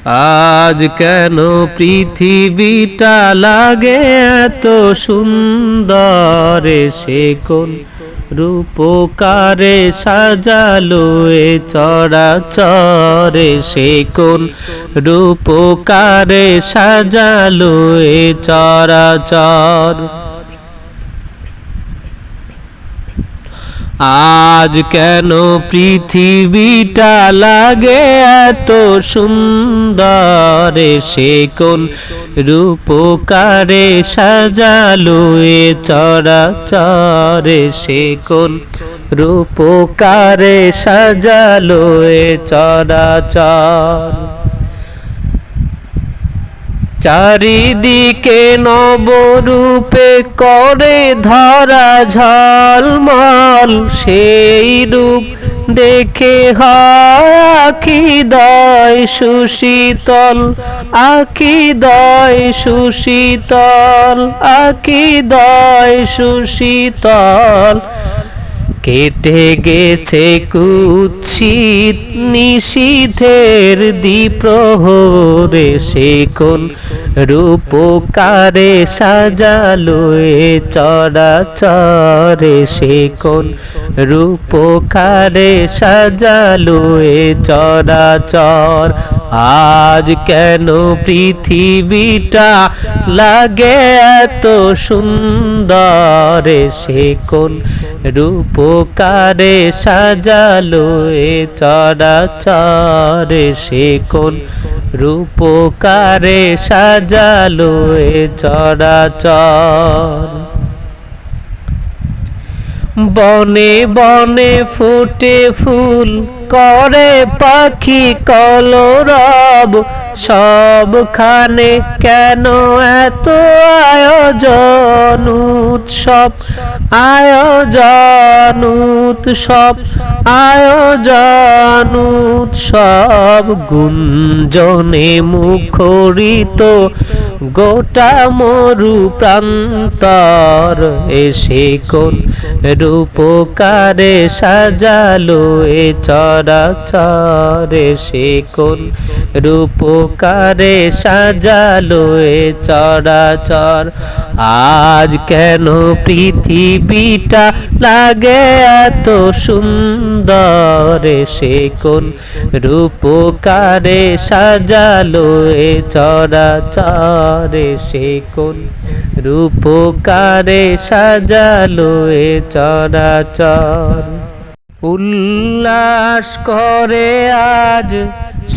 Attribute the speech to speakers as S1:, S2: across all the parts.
S1: আজ কেন পৃথিবীটা লাগে এত সুন্দর, সে কোন রূপকারে সাজালো এ চরাচরে, সে কোন রূপকারে সাজালো এ চরাচর। আজ কেন পৃথিবীটা লাগে এত সুন্দর, সে কোন রূপকারে সাজালো এ চরাচরে, সে কোন রূপকারে সাজালো এ চরাচর। চারিদিকে নবরূপে করে ধরা ঝলমল, সেই রূপ দেখে হয় আখিদয় সুশীতল, আখিদয় সুশীতল, আখিদয় সুশীতল। কেটে গেছে কুৎসিত নিশীথের দ্বিপ্রহরে, সে কোন রূপকারে সাজালো এ চরাচরে, সে কোন রূপকারে সাজালো এ চরাচর। আজ কেন পৃথিবীটা লাগে এত সুন্দর, সে কোন রূপকারে সাজালো এ চরাচরে, সে কোন রূপকারে সাজালো এ চরাচর। বনে বনে ফুটে ফুল করে পাখি কলরব, সবখানে কেন এত আয়োজন উৎসব, আয়োজন উৎসব, আয়োজন উৎসব। গুঞ্জনে মুখরিত গোটা মরু প্রান্তর, এসে কোন রূপকারে সাজালো এ চরাচরে, সে কোন রূপকারে সাজালো এ চরাচর। আজ কেন পৃথিবীটা লাগে এত সুন্দর, সে কোন রূপকারে সাজালো এ চরাচরে, সে কোন রূপকারে সাজালো এ চরাচর। উল্লাস করে আজ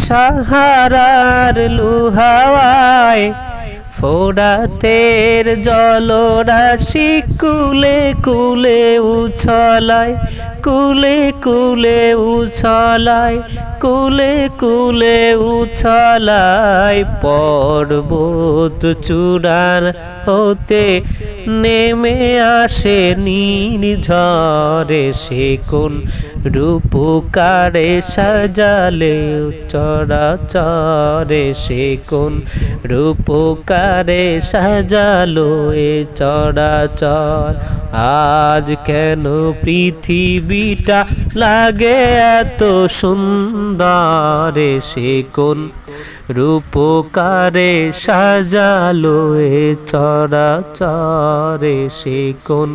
S1: সাহারার লুহাওয়ায়, ফোরাতের জলরাশি কুলে কুলে উছলায়, কুলে কুলে উছলায়, কুলে কুলে উছলায়। পর্বত চূড়ার হতে নেমে আসে নির্ঝরে, সে কোন রূপকারে সাজালে চরাচরে, সে কোন রূপকারে সাজালো এ চরাচর। আজ কেন পৃথিবীটা লাগে এত সুন্দর, সে কোন রূপকারে সাজালো এ চরাচরে, সে কোন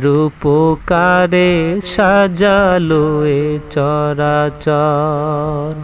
S1: রূপকারে সাজালো এ চরাচর।